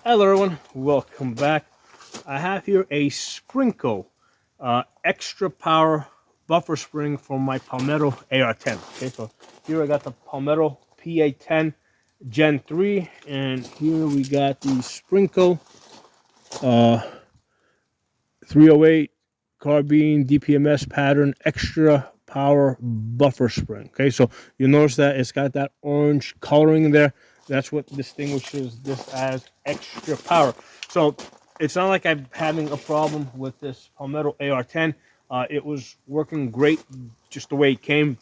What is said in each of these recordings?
Hello everyone, welcome back. I have here a Sprinco extra power buffer spring for my Palmetto AR-10. Okay, so here I got the Palmetto PA-10 Gen 3, and here we got the Sprinco 308 carbine DPMS pattern extra power buffer spring. Okay, so you notice that it's got that orange coloring there. That's what distinguishes this as extra power. So it's not like I'm having a problem with this Palmetto AR-10. It was working great just the way it came.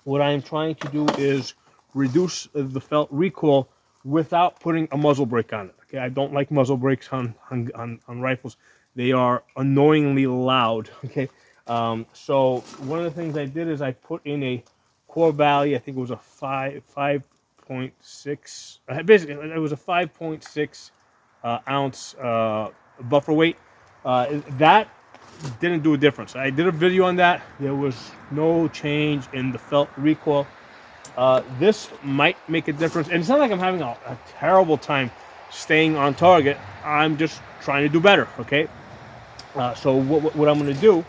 What I am trying to do is reduce the felt recoil without putting a muzzle brake on it. Okay, I don't like muzzle brakes on rifles. They are annoyingly loud. Okay, so one of the things I did is I put in a core value. I think it was a 5.6. Basically, it was a 5.6 ounce buffer weight. That didn't do a difference. I did a video on that. There was no change in the felt recoil. This might make a difference, and it's not like I'm having a terrible time staying on target. I'm just trying to do better. Okay. So what I'm going to do,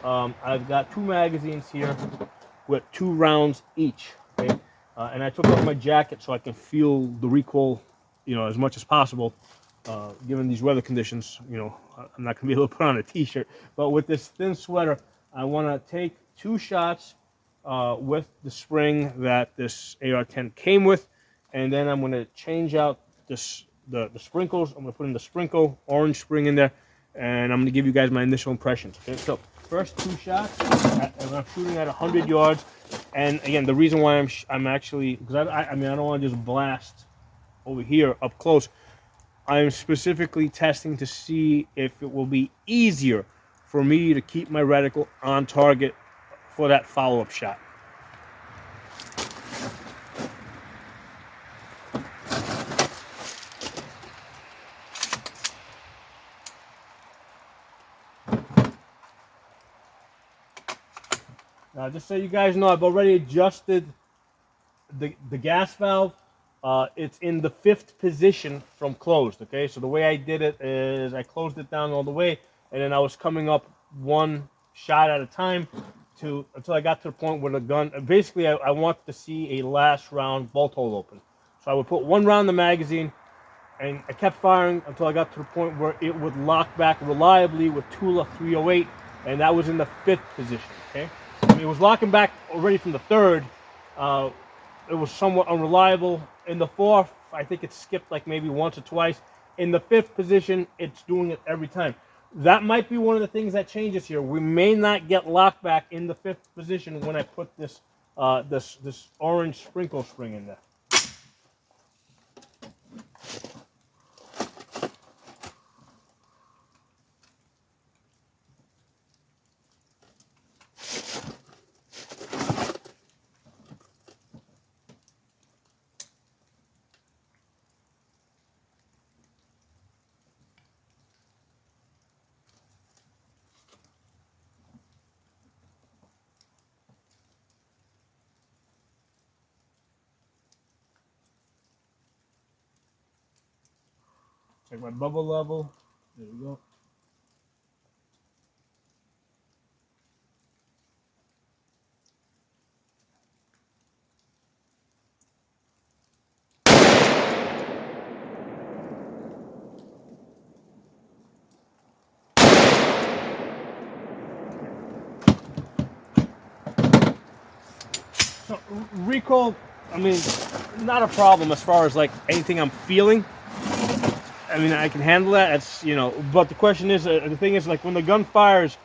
I've got two magazines here with 2 rounds each. Okay. And I took off my jacket so I can feel the recoil, as much as possible. Given these weather conditions, I'm not going to be able to put on a t-shirt. But with this thin sweater, I want to take 2 shots with the spring that this AR-10 came with, and then I'm going to change out the sprinkles. I'm going to put in the Sprinco orange spring in there, and I'm going to give you guys my initial impressions. Okay, so first 2 shots, and I'm shooting at 100 yards. And again, the reason why I'm actually, because I don't want to just blast over here up close. I'm specifically testing to see if it will be easier for me to keep my reticle on target for that follow-up shot. Now, just so you guys know, I've already adjusted the gas valve. It's in the 5th position from closed. Okay, so the way I did it is I closed it down all the way, and then I was coming up 1 shot at a time until I got to the point where the gun. Basically, I want to see a last round bolt hole open. So I would put 1 round in the magazine, and I kept firing until I got to the point where it would lock back reliably with Tula 308, and that was in the 5th position. Okay, it was locking back already from the 3rd. It was somewhat unreliable. In the 4th, I think it skipped like maybe once or twice. In the 5th position, it's doing it every time. That might be one of the things that changes here. We may not get locked back in the 5th position when I put this this orange sprinkle spring in there. Check my bubble level. There we go. So recoil, I mean, not a problem as far as like anything I'm feeling. I mean, I can handle that. It's, but the question is, the thing is, like when the gun fires,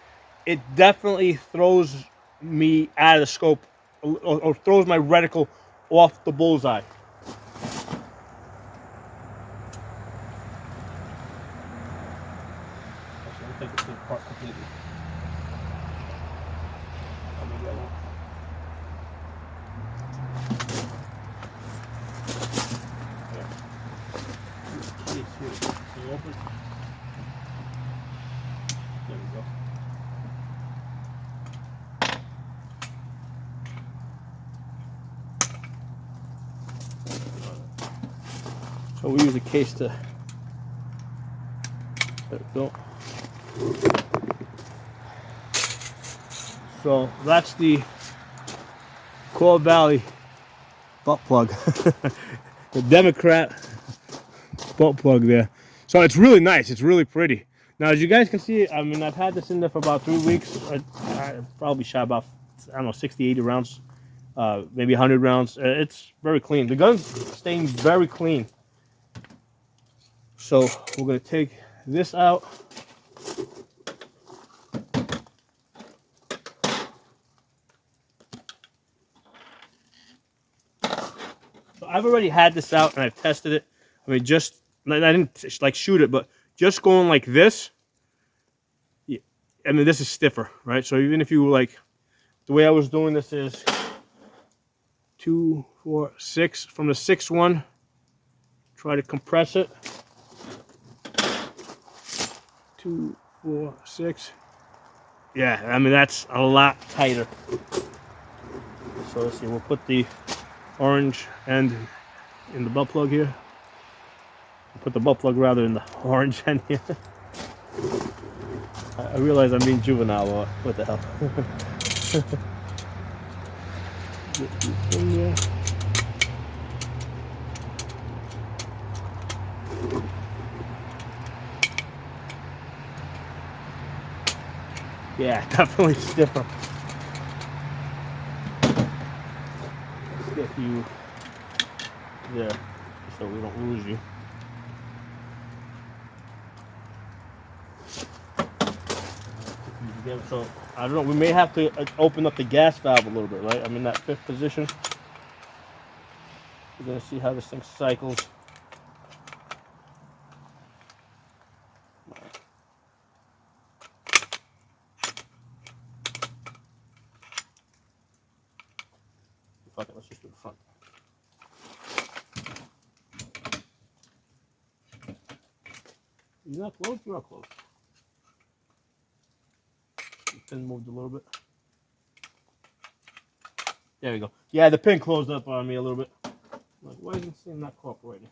it definitely throws me out of the scope, or throws my reticle off the bullseye. Actually, I'll take this apart completely. Open. There we go. So we use a case to There we go. So that's the Core Valley butt plug. The Democrat butt plug there. So it's really nice. It's really pretty. Now, as you guys can see, I mean, I've had this in there for about 3 weeks. I probably shot about, I don't know, 60, 80 rounds, maybe 100 rounds. It's very clean. The gun's staying very clean. So we're going to take this out. So I've already had this out and I've tested it. I mean, I didn't like shoot it, but just going like this, I mean, this is stiffer, right? So even if you like, the way I was doing this is 2, 4, 6. From the 6th one, try to compress it. 2, 4, 6. Yeah, I mean, that's a lot tighter. So let's see, we'll put the orange end in the butt plug here. We'll put the butt plug rather in the orange end here. I realize I'm being juvenile, or what the hell. Get these in there. Yeah, definitely stiffer. Let's get you there so we don't lose you. So I don't know, we may have to open up the gas valve a little bit, right? I'm in that 5th position. We're gonna see how this thing cycles. Fuck it, let's just do the front. You're not close? You're not close. The pin moved a little bit. There we go. Yeah, the pin closed up on me a little bit. Like, why isn't this thing not cooperating?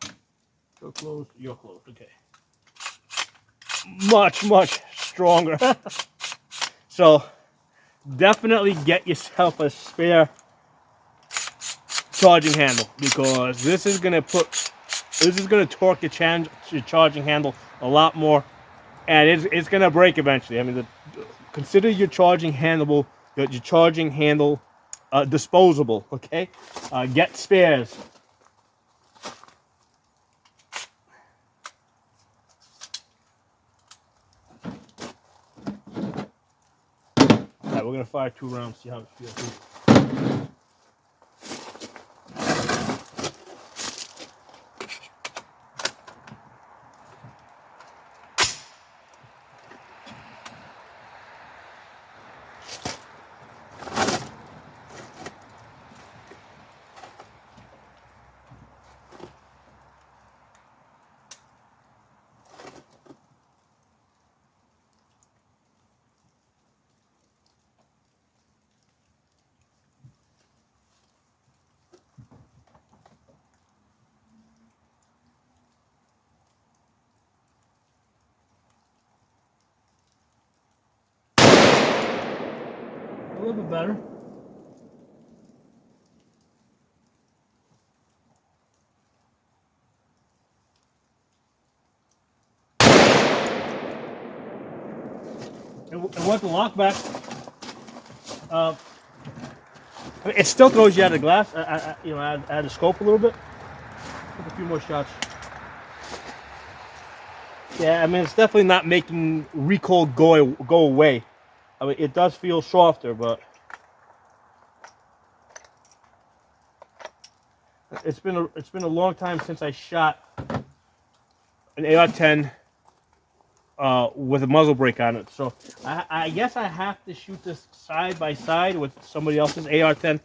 You're closed, you're closed. Okay. Much, much stronger. So, definitely get yourself a spare charging handle, because this is gonna torque your charging handle a lot more, and it's gonna break eventually. I mean, consider your charging handle disposable. Okay, get spares. All right, we're gonna fire 2 rounds. See how it feels. A little bit better. And with the lock back, it still throws you out of the glass. Add the scope a little bit. Take a few more shots. Yeah, I mean, it's definitely not making recoil go away. I mean, it does feel softer, but it's been a long time since I shot an AR-10 with a muzzle brake on it. So I guess I have to shoot this side by side with somebody else's AR-10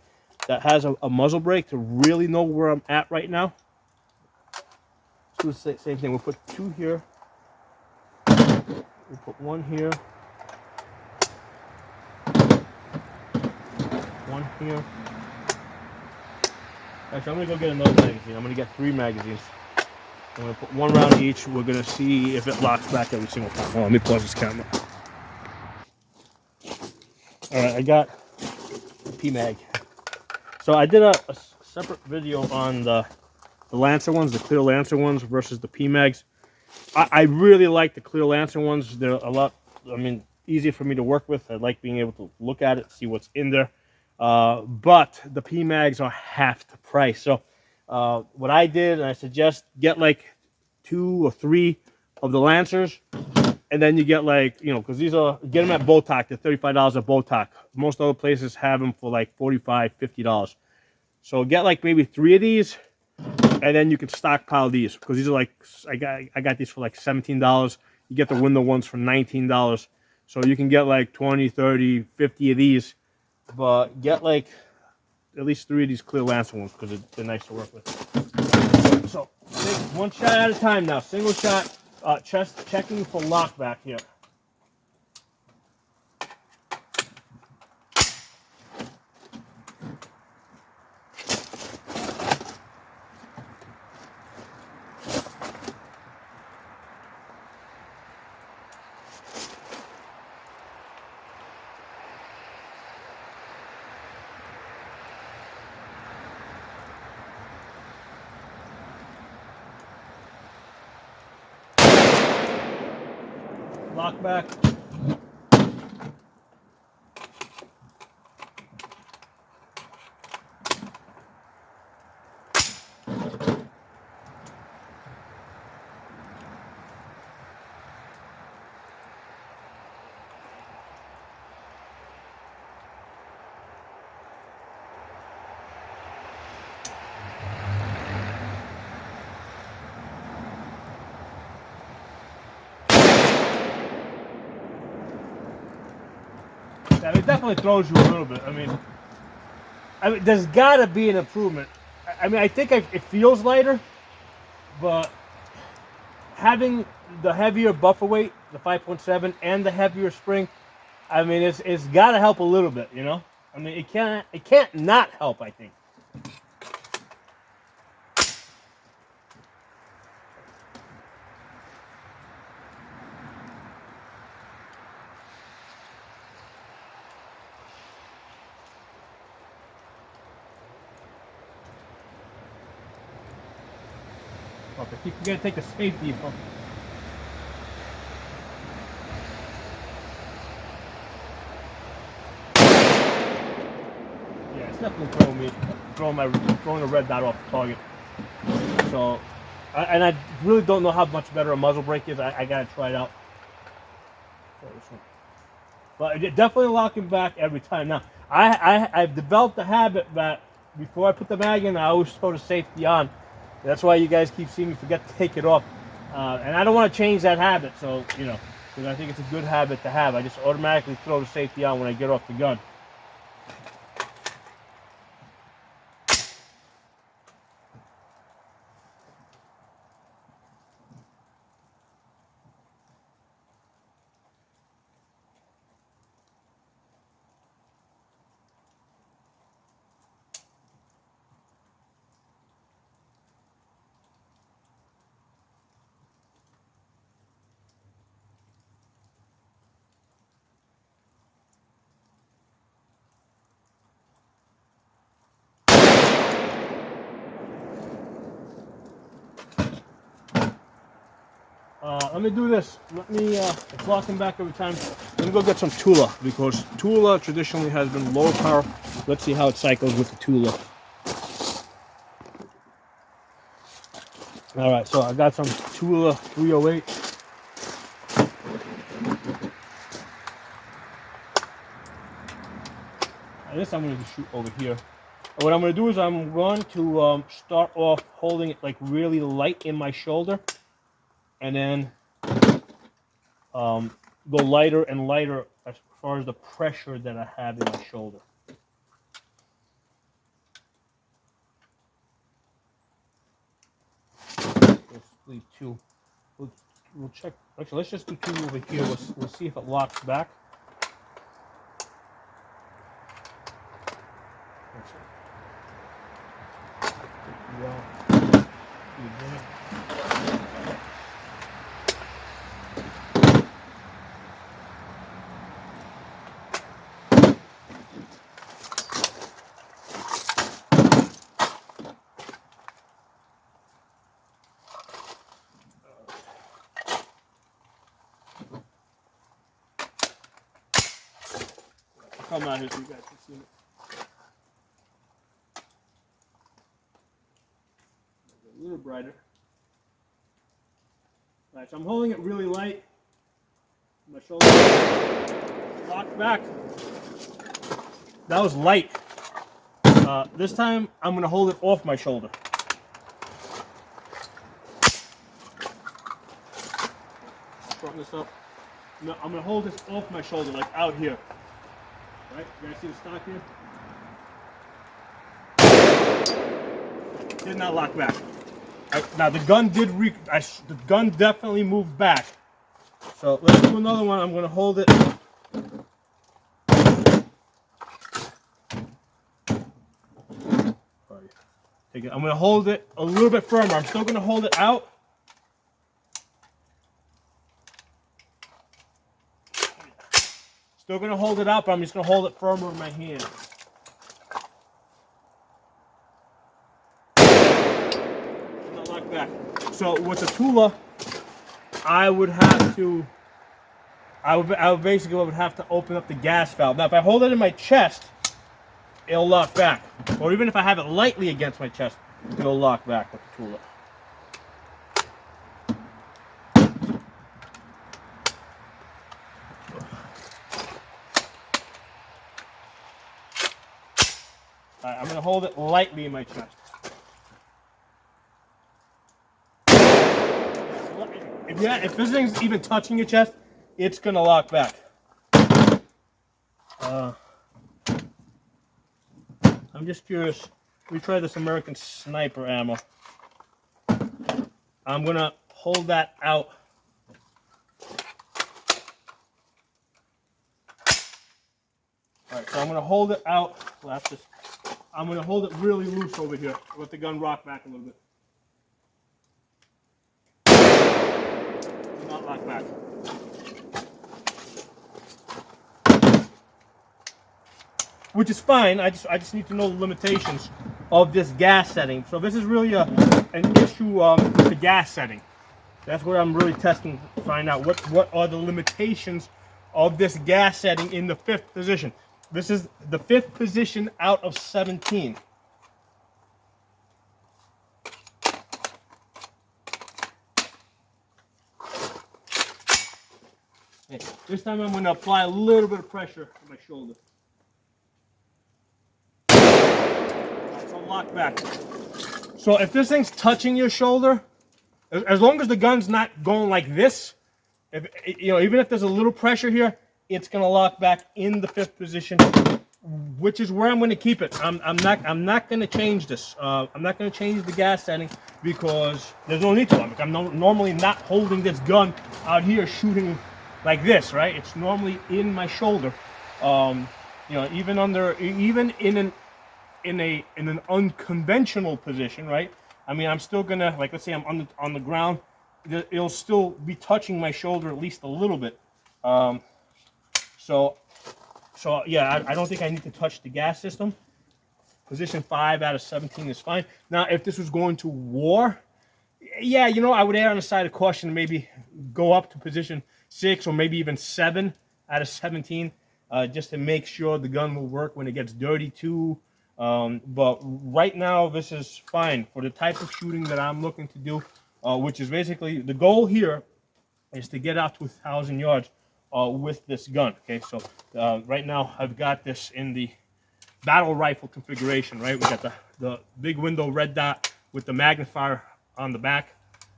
that has a muzzle brake to really know where I'm at right now. Let's do the same thing. We'll put 2 here. We'll put 1 here. 1 here. Actually, I'm gonna go get another magazine. I'm gonna get 3 magazines. I'm going to put 1 round each. We're going to see if it locks back every single time. Hold on, let me pause this camera. All right, I got the P-Mag. So I did a separate video on the Lancer ones, the clear Lancer ones versus the P-Mags. I really like the clear Lancer ones. They're a lot, easier for me to work with. I like being able to look at it, see what's in there. But the P-Mags are half the price. So what I did, and I suggest, get like 2 or 3 of the Lancers, and then you get like, because these are, get them at Botoc. They're $35 at Botoc. Most other places have them for like $45, $50. So get like maybe 3 of these, and then you can stockpile these, because these are like, I got these for like $17. You get the window ones for $19. So you can get like 20, 30, 50 of these, but get like at least 3 of these clear Lancer ones, because they're nice to work with. So take 1 shot at a time now. Single shot, chest checking for lock back here. Lock back. Yeah, it definitely throws you a little bit. I mean, there's got to be an improvement. I think it feels lighter, but having the heavier buffer weight, the 5.7, and the heavier spring, it's got to help a little bit, it can't not help, I think. Okay, keep forgetting to take the safety. Yeah, it's definitely throwing the red dot off the target. So, and I really don't know how much better a muzzle brake is. I gotta try it out. But it definitely locking back every time. Now, I've developed a habit that before I put the mag in, I always throw the safety on. That's why you guys keep seeing me forget to take it off. And I don't want to change that habit, so, because I think it's a good habit to have. I just automatically throw the safety on when I get off the gun. Let me do this. It's locking back every time. Let me go get some Tula, because Tula traditionally has been lower power. Let's see how it cycles with the Tula. All right, so I got some Tula 308. This I'm going to shoot over here. And what I'm going to do is I'm going to start off holding it like really light in my shoulder, and then go lighter and lighter as far as the pressure that I have in my shoulder. Let's leave 2. We'll check. Actually, let's just do 2 over here. We'll see if it locks back. come out here so you guys can see it. A little brighter. All right, so I'm holding it really light. My shoulder locked back. That was light. This time I'm going to hold it off my shoulder. Shorten this up. No, I'm going to hold this off my shoulder, like out here. Right? You guys see the stock here? Did not lock back. Now the gun the gun definitely moved back. So let's do another one. I'm going to hold it. I'm going to hold it a little bit firmer. I'm still going to hold it out. Still going to hold it out, but I'm just going to hold it firmer in my hand. Not lock back. So with the Tula, I would have to open up the gas valve. Now if I hold it in my chest, it'll lock back. Or even if I have it lightly against my chest, it'll lock back with the Tula. Alright, I'm going to hold it lightly in my chest. If this thing's even touching your chest, it's going to lock back. I'm just curious. We try this American Sniper ammo. I'm going to hold that out. Alright, so I'm going to hold it out. I'm going to hold it really loose over here. Let the gun rock back a little bit. Do not lock back. Which is fine. I just need to know the limitations of this gas setting. So this is really an issue with the gas setting. That's what I'm really testing to find out. What are the limitations of this gas setting in the 5th position? This is the 5th position out of 17. Okay. This time I'm going to apply a little bit of pressure to my shoulder. Lock back. So if this thing's touching your shoulder, as long as the gun's not going like this, even if there's a little pressure here, it's going to lock back in the 5th position, which is where I'm going to keep it. I'm not going to change this. I'm not going to change the gas setting because there's no need to. I'm normally not holding this gun out here shooting like this, right? It's normally in my shoulder. Even in an unconventional position, right? I mean, I'm still gonna, like, let's say I'm on the ground, it'll still be touching my shoulder at least a little bit. So yeah, I don't think I need to touch the gas system. Position 5 out of 17 is fine. Now, if this was going to war, yeah, I would err on the side of caution and maybe go up to position 6 or maybe even 7 out of 17, just to make sure the gun will work when it gets dirty too. But right now, this is fine for the type of shooting that I'm looking to do, which is basically the goal here is to get out to 1,000 yards with this gun. Okay, so right now I've got this in the battle rifle configuration. Right, we got the big window red dot with the magnifier on the back.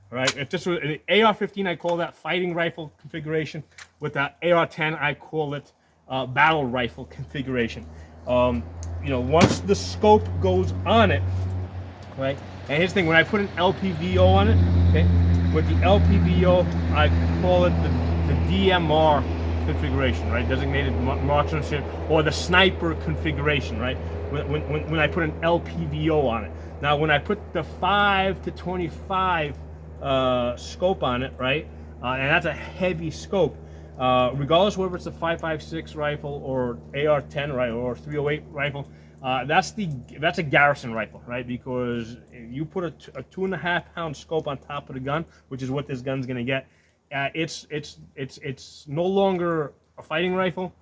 All right, if this was an AR-15, I call that fighting rifle configuration. With that AR-10, I call it battle rifle configuration. Once the scope goes on it, right? And here's the thing: when I put an LPVO on it, okay, with the LPVO, I call it the DMR configuration, right? Designated marksmanship, or the sniper configuration, right? When I put an LPVO on it. Now, when I put the 5 to 25 scope on it, right? And that's a heavy scope. Regardless whether it's a 5.56 rifle or AR-10 rifle or 308 rifle, that's a garrison rifle, right? Because you put a 2.5 pound scope on top of the gun, which is what this gun's gonna get. It's no longer a fighting rifle.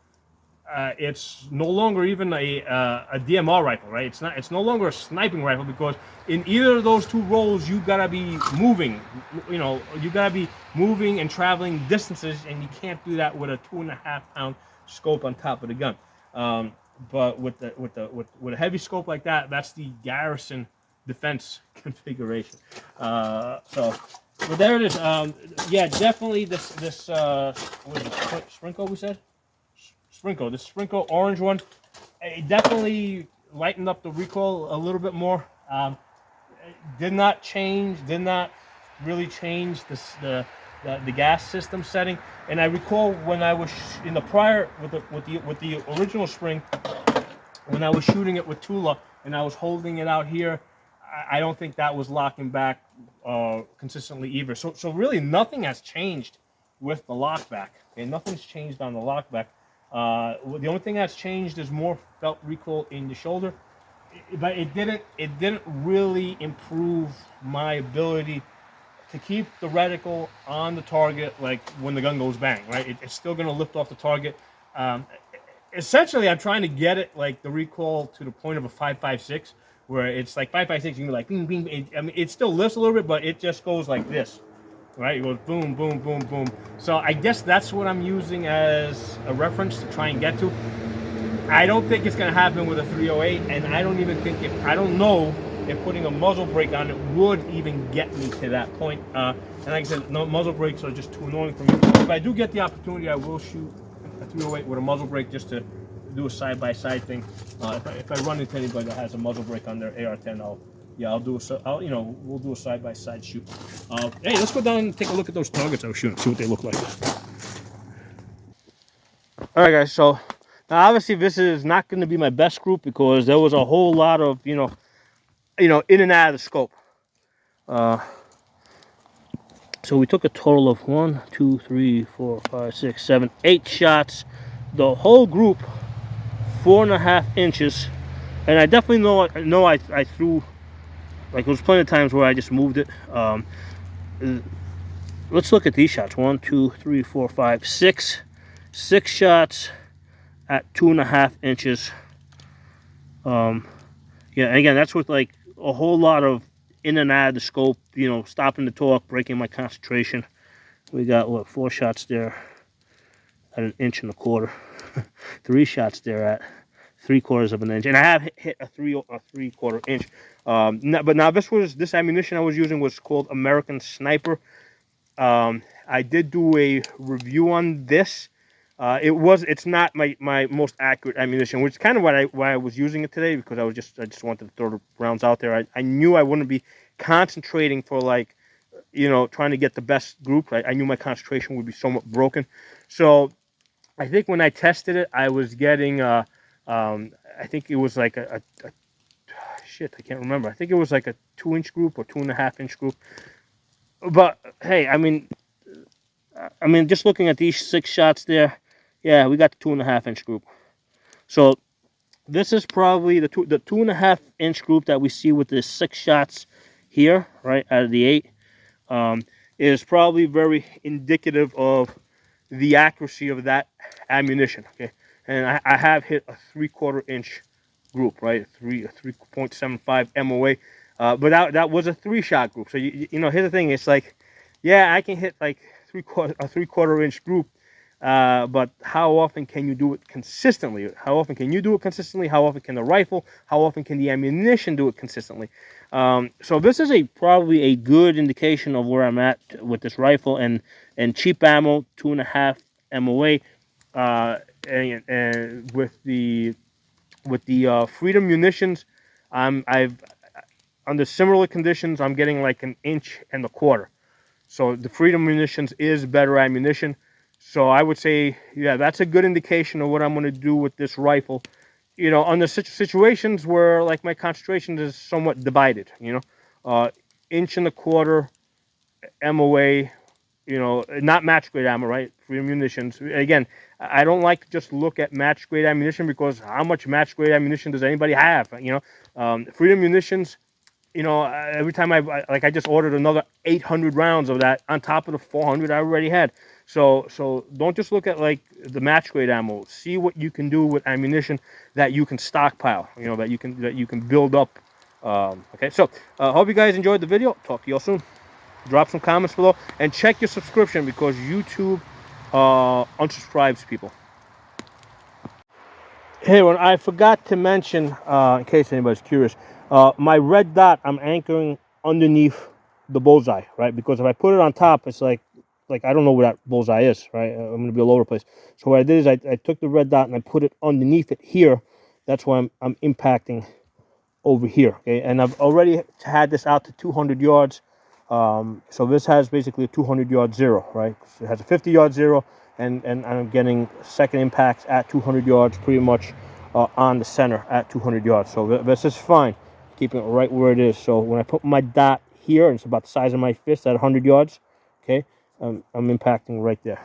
it's no longer even a DMR rifle, right? It's no longer a sniping rifle, because in either of those two roles you gotta be moving. You know, you gotta be moving and traveling distances, and you can't do that with a 2.5-pound scope on top of the gun. But with a heavy scope like that, that's the garrison defense configuration. So but there it is. Yeah, definitely this what is it, Sprinco, we said? Sprinco, the Sprinco orange one, it definitely lightened up the recoil a little bit more. Did not really change the gas system setting. And I recall when I was in the prior with the original Spring, when I was shooting it with Tula and I was holding it out here, I don't think that was locking back consistently either. So really nothing has changed with the lockback. Okay, nothing's changed on the lockback. The only thing that's changed is more felt recoil in the shoulder, but it didn't really improve my ability to keep the reticle on the target, like when the gun goes bang, right? It's still going to lift off the target. Essentially, I'm trying to get it like the recoil to the point of a 5.56, where it's like 5.56, you can be like, bing, bing. I mean, it still lifts a little bit, but it just goes like this, right? It goes boom, boom, boom, boom. So I guess that's what I'm using as a reference to try and get to. I don't think it's going to happen with a 308, and I don't know if putting a muzzle brake on it would even get me to that point. And like I said, no, muzzle brakes are just too annoying for me. If I do get the opportunity, I will shoot a 308 with a muzzle brake just to do a side-by-side thing. If I run into anybody that has a muzzle brake on their AR-10, we'll do a side-by-side shoot. Hey, let's go down and take a look at those targets I was shooting, see what they look like. All right, guys. So now obviously this is not going to be my best group because there was a whole lot of in and out of the scope. So we took a total of 1, 2, 3, 4, 5, 6, 7, 8 shots. The whole group 4.5 inches, and I definitely know I threw, like, there was plenty of times where I just moved it. Let's look at these shots. 1, 2, 3, 4, 5, 6 shots at 2.5 inches. Yeah, and again, that's with like a whole lot of in and out of the scope, stopping the torque, breaking my concentration. We got, what, 4 shots there at 1.25 inches. 3 shots there at 3/4 inch, and I have hit a 3/4 inch. But now this ammunition I was using was called American Sniper. I did do a review on this. It's not my most accurate ammunition, which is kind of why I was using it today, because I just wanted to throw the rounds out there. I knew I wouldn't be concentrating for, like, trying to get the best group. I knew my concentration would be somewhat broken. So I think when I tested it, I was getting I think it was like a shit, I can't remember. I think it was like a 2-inch group or 2.5-inch group. But hey, I mean, just looking at these 6 shots there, yeah, we got the 2.5-inch group. So this is probably the 2.5-inch group that we see with the 6 shots here, right, out of the 8, is probably very indicative of the accuracy of that ammunition. Okay, and I have hit a 3/4 inch group, right, a 3.75 MOA, but that was a 3-shot group. So here's the thing: it's like, yeah, I can hit like a 3/4 inch group, but how often can you do it consistently? How often can you do it consistently? How often can the rifle? How often can the ammunition do it consistently? So this is probably a good indication of where I'm at with this rifle, and cheap ammo, 2.5 MOA, and with the Freedom munitions, I've under similar conditions, I'm getting like 1.25 inches. So the Freedom munitions is better ammunition. So I would say, yeah, that's a good indication of what I'm going to do with this rifle. Under situations where, like, my concentration is somewhat divided, 1.25 inches MOA, not match grade ammo, right? Freedom munitions. Again, I don't like to just look at match grade ammunition, because how much match grade ammunition does anybody have? Freedom munitions, every time I just ordered another 800 rounds of that on top of the 400 I already had. So don't just look at like the match grade ammo. See what you can do with ammunition that you can stockpile. You know, that you can build up. Okay, so hope you guys enjoyed the video. Talk to you all soon. Drop some comments below and check your subscription because YouTube unsubscribes people. Hey, when I forgot to mention, in case anybody's curious, my red dot I'm anchoring underneath the bullseye, right? Because if I put it on top, it's like I don't know where that bullseye is, right? I'm going to be all over the place. So what I did is I took the red dot and I put it underneath it here. That's why I'm impacting over here, okay? And I've already had this out to 200 yards. So this has basically a 200-yard zero, right? So it has a 50-yard zero, and I'm getting second impacts at 200 yards, pretty much on the center at 200 yards. So this is fine, keeping it right where it is. So when I put my dot here, and it's about the size of my fist at 100 yards, okay, I'm impacting right there.